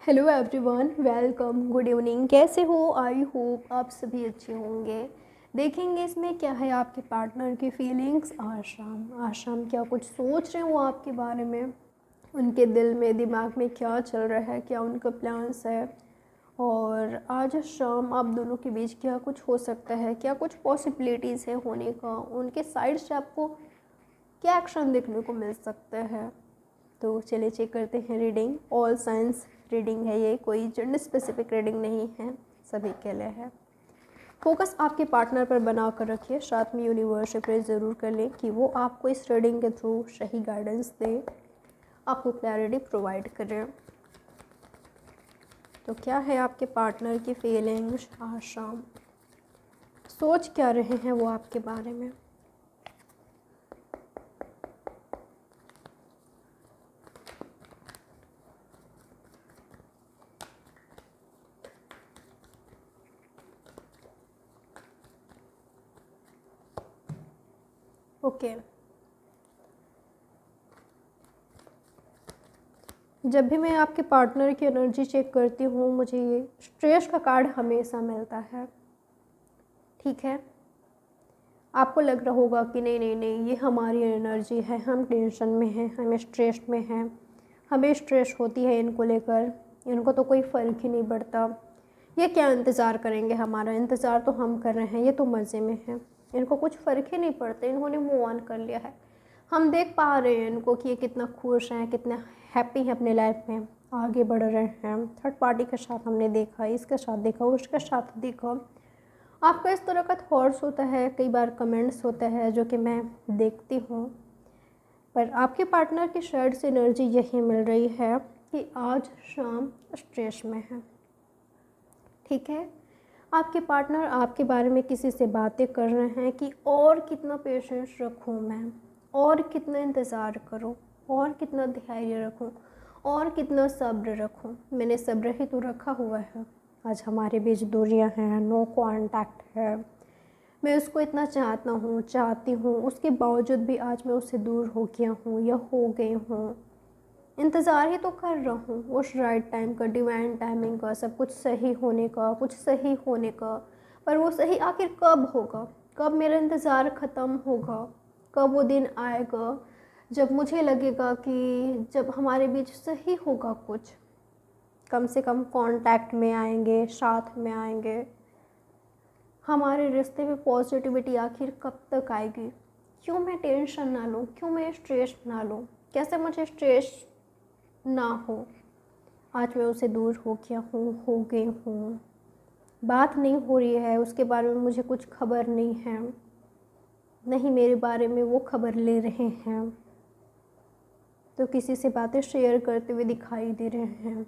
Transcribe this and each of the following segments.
Hello everyone, welcome, good evening. कैसे हो? I hope आप सभी अच्छे होंगे। देखेंगे इसमें क्या है आपके पार्टनर की फीलिंग्स। आज शाम क्या कुछ सोच रहे हो आपके बारे में, उनके दिल में दिमाग में क्या चल रहा है, क्या उनका प्लान्स है, और आज शाम आप दोनों के बीच क्या कुछ हो सकता है, क्या कुछ पॉसिबिलिटीज़ है होने का, उनके साइड से आपको क्या एक्शन देखने को मिल सकता है। तो चलिए चेक करते हैं रीडिंग। ऑल साइंस रीडिंग है ये, कोई जेंडर स्पेसिफिक रीडिंग नहीं है, सभी के लिए है। फोकस आपके पार्टनर पर बना कर रखिए, साथ में यूनिवर्स से प्रे ज़रूर कर लें कि वो आपको इस रीडिंग के थ्रू सही गाइडेंस दे, आपको क्लैरिटी प्रोवाइड करें। तो क्या है आपके पार्टनर की फीलिंग्स आज शाम, सोच क्या रहे हैं वो आपके बारे में। ओके, जब भी मैं आपके पार्टनर की एनर्जी चेक करती हूँ मुझे ये स्ट्रेस का कार्ड हमेशा मिलता है। ठीक है, आपको लग रहा होगा कि नहीं नहीं नहीं ये हमारी एनर्जी है, हम टेंशन में हैं, हम स्ट्रेस में हैं, हमें स्ट्रेस होती है इनको लेकर, इनको तो कोई फ़र्क ही नहीं पड़ता, ये क्या इंतज़ार करेंगे, हमारा इंतज़ार तो हम कर रहे हैं, ये तो मज़े में है, इनको कुछ फ़र्क ही नहीं पड़ता, इन्होंने मूव ऑन कर लिया है। हम देख पा रहे हैं इनको कि ये कितना खुश हैं, कितना हैप्पी हैं अपने लाइफ में, आगे बढ़ रहे हैं। थर्ड पार्टी के साथ हमने देखा, इसके साथ देखा, उसके साथ देखा। आपका इस तरह का थॉट्स होता है, कई बार कमेंट्स होता है जो कि मैं देखती हूँ, पर आपके पार्टनर की साइड से एनर्जी यही मिल रही है कि आज शाम स्ट्रेस में है। ठीक है, आपके पार्टनर आपके बारे में किसी से बातें कर रहे हैं कि और कितना पेशेंस रखूँ मैं, और कितना इंतज़ार करूँ, और कितना धैर्य रखूँ, और कितना सब्र रखूँ। मैंने सब्र ही तो रखा हुआ है, आज हमारे बीच दूरियां हैं, नो कांटेक्ट है, मैं उसको इतना चाहती हूँ, उसके बावजूद भी आज मैं उससे दूर हो गया हूँ या हो गई हूँ। इंतज़ार ही तो कर रहा हूँ उस राइट टाइम का, डिवाइन टाइमिंग का, सब कुछ सही होने का, कुछ सही होने का। पर वो सही आखिर कब होगा, कब मेरा इंतज़ार ख़त्म होगा, कब वो दिन आएगा जब मुझे लगेगा कि जब हमारे बीच सही होगा, कुछ कम से कम कांटेक्ट में आएंगे, साथ में आएंगे, हमारे रिश्ते में पॉजिटिविटी आखिर कब तक आएगी। क्यों मैं टेंशन ना लूँ, क्यों मैं स्ट्रेस ना लूँ, कैसे मुझे स्ट्रेस ना हो। आज मैं उससे दूर हो गया हूँ, हो गई हूँ, बात नहीं हो रही है, उसके बारे में मुझे कुछ खबर नहीं है, नहीं मेरे बारे में वो खबर ले रहे हैं, तो किसी से बातें शेयर करते हुए दिखाई दे रहे हैं।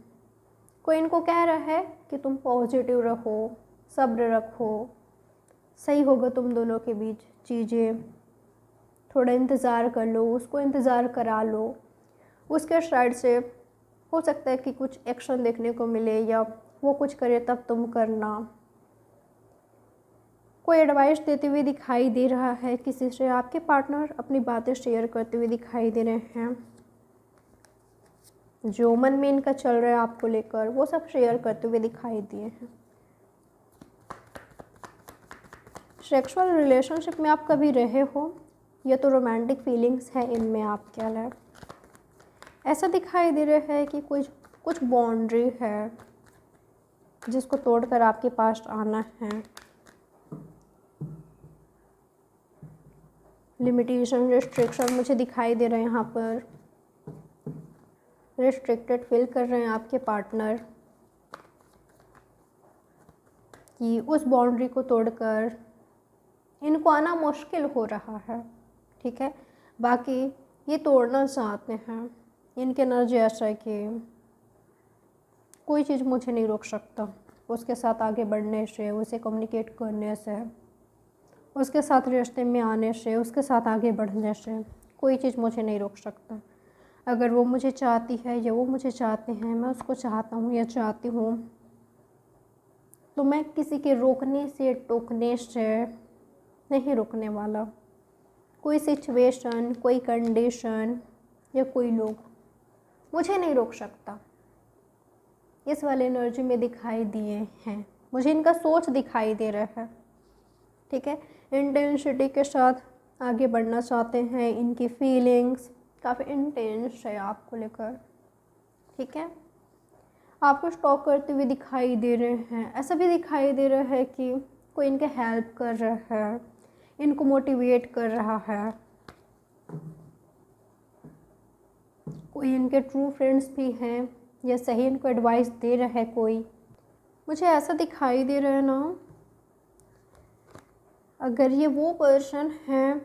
कोई इनको कह रहा है कि तुम पॉजिटिव रहो, सब्र रखो, सही होगा तुम दोनों के बीच चीज़ें, थोड़ा इंतज़ार कर लो, उसको इंतज़ार करा लो। उसके साइड से हो सकता है कि कुछ एक्शन देखने को मिले, या वो कुछ करे तब तुम करना। कोई एडवाइस देते हुए दिखाई दे रहा है किसी से, आपके पार्टनर अपनी बातें शेयर करते हुए दिखाई दे रहे हैं। जो मन में इनका चल रहा है आपको लेकर, वो सब शेयर करते हुए दिखाई दिए हैं। सेक्सुअल रिलेशनशिप में आप कभी रहे हो, या तो रोमांटिक फीलिंग्स है इनमें आपके लिए। ऐसा दिखाई दे रहा है कि कुछ बाउंड्री है जिसको तोड़कर आपके पास आना है। लिमिटेशन, रिस्ट्रिक्शन मुझे दिखाई दे रहे हैं यहाँ पर। रिस्ट्रिक्टेड फील कर रहे हैं आपके पार्टनर कि उस बाउंड्री को तोड़कर इनको आना मुश्किल हो रहा है। ठीक है, बाकी ये तोड़ना चाहते हैं, इनके एनर्जी ऐसा है कि कोई चीज़ मुझे नहीं रोक सकता उसके साथ आगे बढ़ने से, उसे कम्युनिकेट करने से, उसके साथ रिश्ते में आने से, उसके साथ आगे बढ़ने से। कोई चीज़ मुझे नहीं रोक सकता। अगर वो मुझे चाहती है या वो मुझे चाहते हैं, मैं उसको चाहता हूँ या चाहती हूँ, तो मैं किसी के रोकने से, टोकने से नहीं रुकने वाला। कोई सिचुएशन, कोई कंडीशन या कोई लोग मुझे नहीं रोक सकता। इस वाले एनर्जी में दिखाई दिए हैं। मुझे इनका सोच दिखाई दे रहा है, ठीक है। इंटेंसिटी के साथ आगे बढ़ना चाहते हैं, इनकी फीलिंग्स काफ़ी इंटेंस है आपको लेकर, ठीक है। आपको स्टॉक करते हुए दिखाई दे रहे हैं। ऐसा भी दिखाई दे रहा है कि कोई इनके हेल्प कर रहा है, इनको मोटिवेट कर रहा है, कोई इनके ट्रू फ्रेंड्स भी हैं या सही इनको एडवाइस दे रहा है कोई। मुझे ऐसा दिखाई दे रहा है ना, अगर ये वो पर्सन है,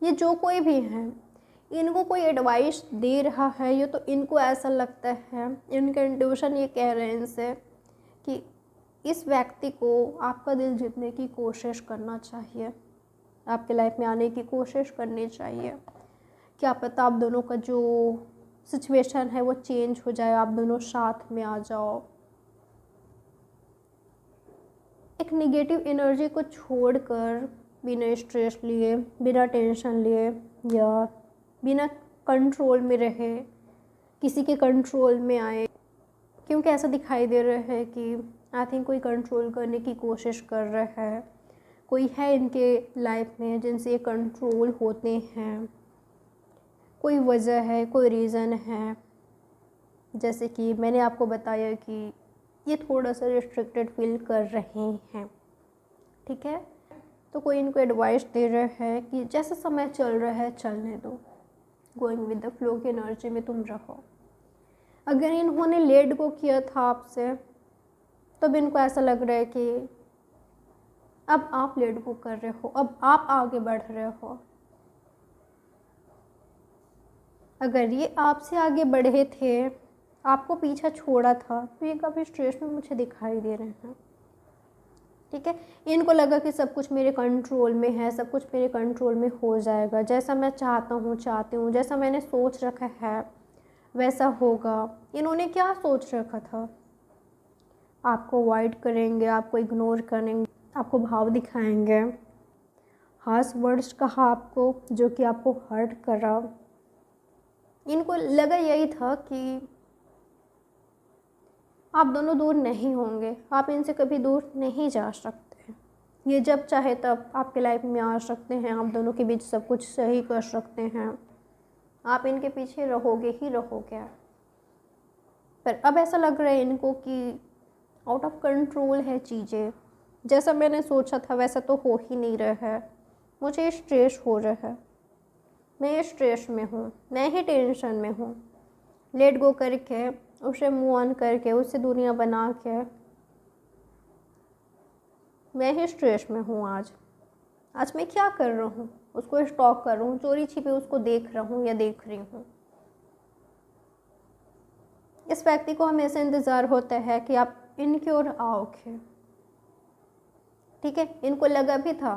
ये जो कोई भी है, इनको कोई एडवाइस दे रहा है, ये तो इनको ऐसा लगता है, इनका इंट्यूशन ये कह रहे हैं इनसे कि इस व्यक्ति को आपका दिल जीतने की कोशिश करना चाहिए, आपके लाइफ में आने की कोशिश करनी चाहिए। क्या पता आप दोनों का जो सिचुएशन है वो चेंज हो जाए, आप दोनों साथ में आ जाओ। एक नेगेटिव एनर्जी को छोड़कर बिना स्ट्रेस लिए, बिना टेंशन लिए या बिना कंट्रोल में रहे, किसी के कंट्रोल में आए, क्योंकि ऐसा दिखाई दे रहा है कि आई थिंक कोई कंट्रोल करने की कोशिश कर रहा है, कोई है इनके लाइफ में जिनसे ये कंट्रोल होते हैं, कोई वजह है, कोई रीज़न है। जैसे कि मैंने आपको बताया कि ये थोड़ा सा रिस्ट्रिक्टेड फील कर रहे हैं, ठीक है। तो कोई इनको एडवाइस दे रहा है कि जैसा समय चल रहा है चलने दो, गोइंग विद द फ्लो की एनर्जी में तुम रहो। अगर इन्होंने लेट गो किया था आपसे, तब इनको ऐसा लग रहा है कि अब आप लेट गो कर रहे हो, अब आप आगे बढ़ रहे हो। अगर ये आपसे आगे बढ़े थे, आपको पीछा छोड़ा था, तो ये काफ़ी स्ट्रेस में मुझे दिखाई दे रहे हैं, ठीक है। इनको लगा कि सब कुछ मेरे कंट्रोल में है, सब कुछ मेरे कंट्रोल में हो जाएगा, जैसा मैं चाहती हूँ, जैसा मैंने सोच रखा है वैसा होगा। इन्होंने क्या सोच रखा था, आपको अवॉइड करेंगे, आपको इग्नोर करेंगे, आपको भाव दिखाएंगे, हार्श वर्ड्स कहा आपको जो कि आपको हर्ट करा। इनको लगा यही था कि आप दोनों दूर नहीं होंगे, आप इनसे कभी दूर नहीं जा सकते। ये जब चाहे तब आपके लाइफ में आ सकते हैं, आप दोनों के बीच सब कुछ सही कर सकते हैं, आप इनके पीछे रहोगे ही रहोगे। पर अब ऐसा लग रहा है इनको कि आउट ऑफ कंट्रोल है चीज़ें, जैसा मैंने सोचा था वैसा तो हो ही नहीं रहा है, मुझे स्ट्रेस हो रहा है, मैं स्ट्रेस में हूँ, मैं ही टेंशन में हूँ। लेट गो करके, उसे मूव ऑन करके, उससे दुनिया बना के मैं ही स्ट्रेस में हूँ। आज मैं क्या कर रहा हूँ, उसको स्टॉक कर रहा हूँ, चोरी छिपे उसको देख रहा हूँ या देख रही हूँ। इस व्यक्ति को हमेशा इंतज़ार होता है कि आप इनकी ओर आओगे, ठीक है। इनको लगा भी था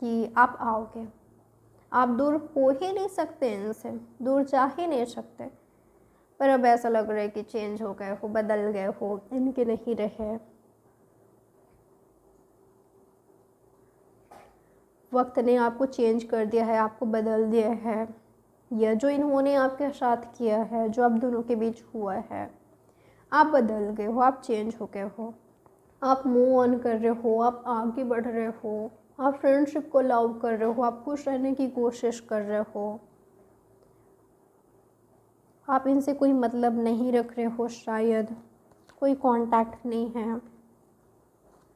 कि आप आओगे, आप दूर हो ही नहीं सकते, इनसे दूर जा ही नहीं सकते। पर अब ऐसा लग रहा है कि चेंज हो गए हो, बदल गए हो, इनके नहीं रहे। वक्त ने आपको चेंज कर दिया है, आपको बदल दिया है, या जो इन्होंने आपके साथ किया है, जो आप दोनों के बीच हुआ है, आप बदल गए हो, आप चेंज हो गए हो, आप मूव ऑन कर रहे हो, आप आगे बढ़ रहे हो, आप फ्रेंडशिप को लव कर रहे हो, आप खुश रहने की कोशिश कर रहे हो, आप इनसे कोई मतलब नहीं रख रहे हो, शायद कोई कांटेक्ट नहीं है,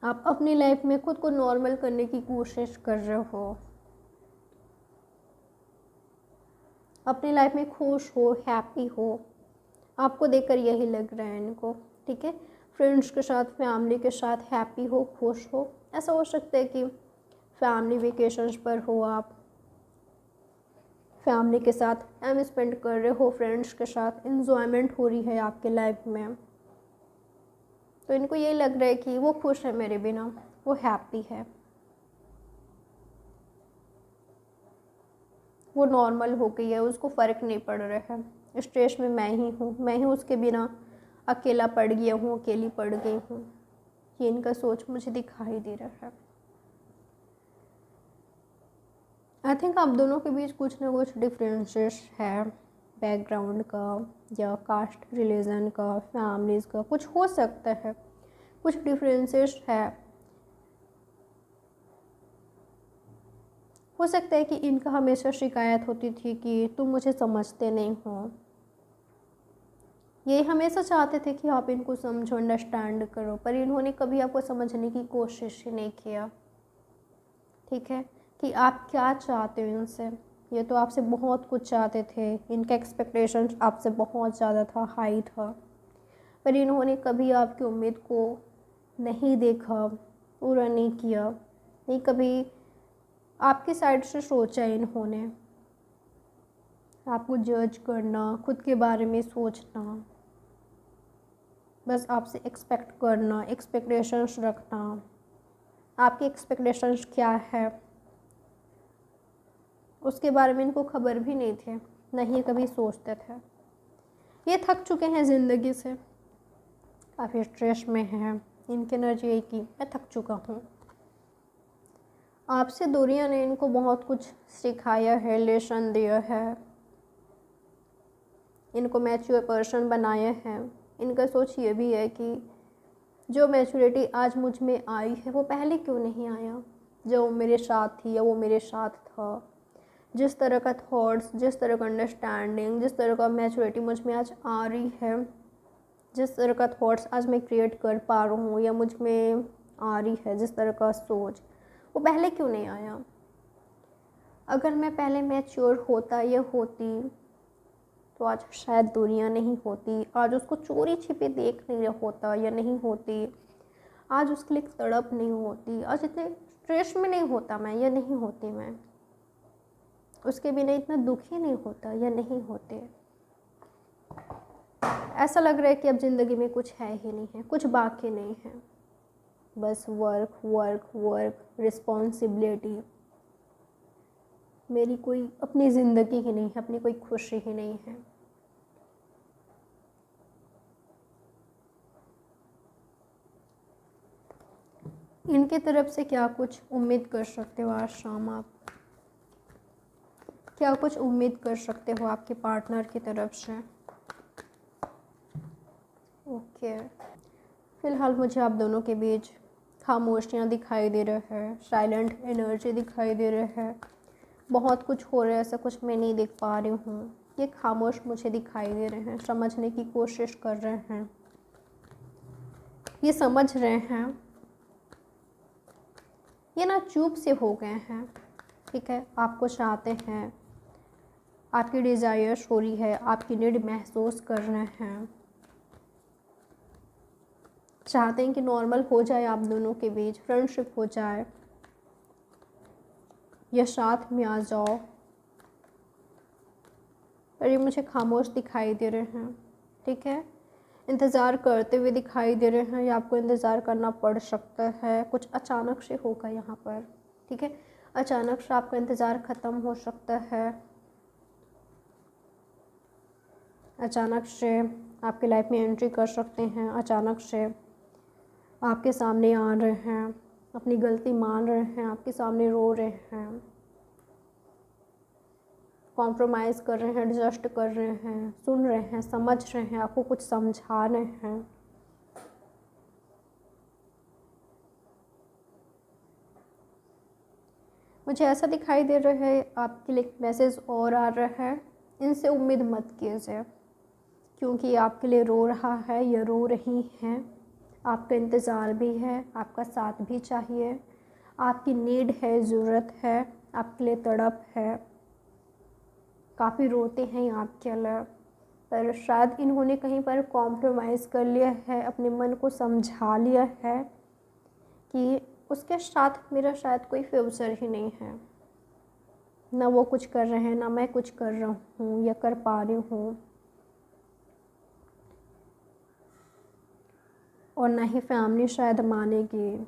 आप अपनी लाइफ में खुद को नॉर्मल करने की कोशिश कर रहे हो, अपनी लाइफ में खुश हो, हैप्पी हो। आपको देखकर यही लग रहा है इनको, ठीक है। फ्रेंड्स के साथ, फैमिली के साथ हैप्पी हो, खुश हो। ऐसा हो सकता है कि फैमिली वेकेशंस पर हो, आप फैमिली के साथ टाइम स्पेंड कर रहे हो, फ्रेंड्स के साथ इन्जॉयमेंट हो रही है आपके लाइफ में। तो इनको ये लग रहा है कि वो खुश है मेरे बिना, वो हैप्पी है, वो नॉर्मल हो गई है, उसको फ़र्क नहीं पड़ रहा है। स्ट्रेस में मैं ही उसके बिना अकेला पड़ गया हूँ, अकेली पड़ गई हूँ। ये इनका सोच मुझे दिखाई दे रहा है। आई थिंक आप दोनों के बीच कुछ ना कुछ डिफरेंसेस है, बैकग्राउंड का या कास्ट रिलीजन का, फैमिलीज़ का कुछ हो सकता है, कुछ डिफरेंसेस है। हो सकता है कि इनका हमेशा शिकायत होती थी कि तुम मुझे समझते नहीं हो। ये हमेशा चाहते थे कि आप इनको समझो, अंडरस्टैंड करो, पर इन्होंने कभी आपको समझने की कोशिश ही नहीं किया। ठीक है, कि आप क्या चाहते हो इनसे। ये तो आपसे बहुत कुछ चाहते थे, इनका एक्सपेक्टेशंस आपसे बहुत ज़्यादा था, हाई था, पर इन्होंने कभी आपकी उम्मीद को नहीं देखा, पूरा नहीं किया, नहीं कभी आपकी साइड से सोचा इन्होंने। आपको जज करना, खुद के बारे में सोचना, बस आपसे एक्सपेक्ट करना, एक्सपेक्टेशंस रखना। आपकी एक्सपेक्टेशंस क्या है उसके बारे में इनको खबर भी नहीं थे, नहीं कभी सोचते थे। ये थक चुके हैं ज़िंदगी से, काफ़ी स्ट्रेस में हैं। इनकी एनर्जी है कि मैं थक चुका हूँ। आपसे दूरियां ने इनको बहुत कुछ सिखाया है, लेसन दिया है, इनको मैच्योर पर्सन बनाया है। इनका सोच ये भी है कि जो मैच्योरिटी आज मुझ में आई है वो पहले क्यों नहीं आया, जो मेरे साथ थी या वो मेरे साथ था। जिस तरह का थॉट्स, जिस तरह का अंडरस्टैंडिंग, जिस तरह का मैच्योरिटी मुझ में आज आ रही है, जिस तरह का थॉट्स आज मैं क्रिएट कर पा रहा हूँ या मुझ में आ रही है, जिस तरह का सोच, वो पहले क्यों नहीं आया। अगर मैं पहले मैच्योर होता या होती तो आज शायद दूरियां नहीं होती, आज उसको चोरी छिपे देख नहीं होता या नहीं होती, आज उसके लिए तड़प नहीं होती, आज इतने स्ट्रेस में नहीं होता मैं या नहीं होती मैं, उसके बिना इतना दुखी नहीं होता या नहीं होते। ऐसा लग रहा है कि अब ज़िंदगी में कुछ है ही नहीं है, कुछ बाकी नहीं है, बस वर्क वर्क वर्क, रिस्पॉन्सिबिलिटी। मेरी कोई अपनी ज़िंदगी ही नहीं है, अपनी कोई खुशी ही नहीं है। इनकी तरफ से क्या कुछ उम्मीद कर सकते हो आज शाम आप, क्या कुछ उम्मीद कर सकते हो आपके पार्टनर की तरफ से। ओके, फ़िलहाल मुझे आप दोनों के बीच खामोशियाँ दिखाई दे रहा है, साइलेंट एनर्जी दिखाई दे रहा है, बहुत कुछ हो रहा है, ऐसा कुछ मैं नहीं देख पा रही हूँ। ये खामोश मुझे दिखाई दे रहे हैं, समझने की कोशिश कर रहे हैं, ये समझ रहे हैं, ये ना चुप से हो गए हैं। ठीक है, आपको चाहते हैं, आपकी डिज़ायर्स हो रही है, आपकी नीड महसूस कर रहे हैं, चाहते हैं कि नॉर्मल हो जाए आप दोनों के बीच, फ्रेंडशिप हो जाए या साथ में आ जाओ, पर ये मुझे खामोश दिखाई दे रहे हैं। ठीक है, इंतज़ार करते हुए दिखाई दे रहे हैं या आपको इंतज़ार करना पड़ सकता है, कुछ अचानक से होगा यहाँ पर। ठीक है, अचानक से आपका इंतज़ार ख़त्म हो सकता है, अचानक से आपकी लाइफ में एंट्री कर सकते हैं, अचानक से आपके सामने आ रहे हैं, अपनी गलती मान रहे हैं, आपके सामने रो रहे हैं, कॉम्प्रोमाइज़ कर रहे हैं, एडजस्ट कर रहे हैं, सुन रहे हैं, समझ रहे हैं, आपको कुछ समझा रहे हैं। मुझे ऐसा दिखाई दे रहा है आपके लिए मैसेज और आ रहा है, इनसे उम्मीद मत कीजिए, क्योंकि आपके लिए रो रहा है या रो रही हैं, आपका इंतज़ार भी है, आपका साथ भी चाहिए, आपकी नीड है, ज़रूरत है, आपके लिए तड़प है, काफ़ी रोते हैं आपके लिए, पर शायद इन्होंने कहीं पर कॉम्प्रोमाइज़ कर लिया है, अपने मन को समझा लिया है कि उसके साथ मेरा शायद कोई फ्यूचर ही नहीं है, ना वो कुछ कर रहे हैं, ना मैं कुछ कर रहा हूँ या कर पा रही हूँ, और ना ही फैमिली शायद मानेगी।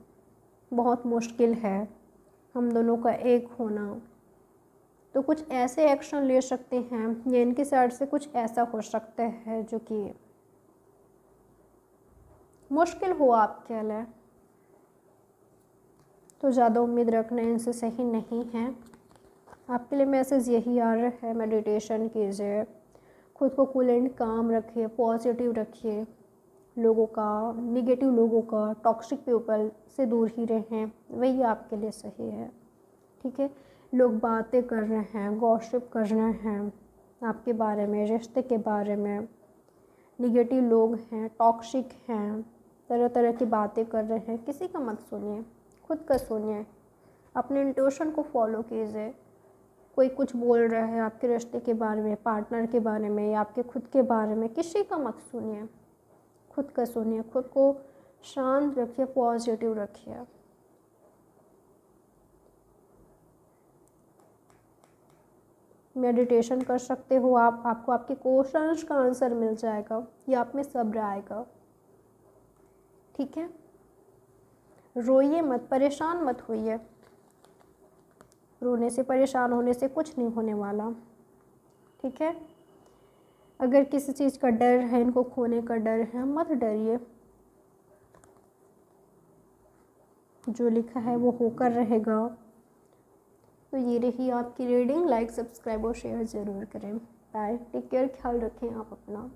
बहुत मुश्किल है हम दोनों का एक होना। तो कुछ ऐसे एक्शन ले सकते हैं या इनकी साइड से कुछ ऐसा हो सकता है जो कि मुश्किल हो आपके लिए। तो ज़्यादा उम्मीद रखना इनसे सही नहीं है। आपके लिए मैसेज यही आ रहा है, मेडिटेशन कीजिए, खुद को कूल एंड काम रखिए, पॉजिटिव रखिए, लोगों का, निगेटिव लोगों का, टॉक्सिक पीपल से दूर ही रहें, वही आपके लिए सही है। ठीक है, लोग बातें कर रहे हैं, गॉसिप कर रहे हैं आपके बारे में, रिश्ते के बारे में, निगेटिव लोग हैं, टॉक्सिक हैं, तरह तरह की बातें कर रहे हैं, किसी का मत सुनिए, खुद का सुनिए, अपने इंट्यूशन को फॉलो कीजिए। कोई कुछ बोल रहा है आपके रिश्ते के बारे में, पार्टनर के बारे में या आपके खुद के बारे में, किसी का मत सुनिए, खुद का सुनिए, खुद को शांत रखिए, पॉजिटिव रखिए। मेडिटेशन कर सकते हो आप, आपको आपके क्वेश्चंस का आंसर मिल जाएगा, या आप में सब्र आएगा। ठीक है, रोइए मत, परेशान मत होइए, रोने से, परेशान होने से कुछ नहीं होने वाला। ठीक है, अगर किसी चीज़ का डर है, इनको खोने का डर है, मत डरिए, जो लिखा है वो होकर रहेगा। तो ये रही आपकी रीडिंग। लाइक, सब्सक्राइब और शेयर ज़रूर करें। बाय, टेक केयर, ख्याल रखें आप अपना।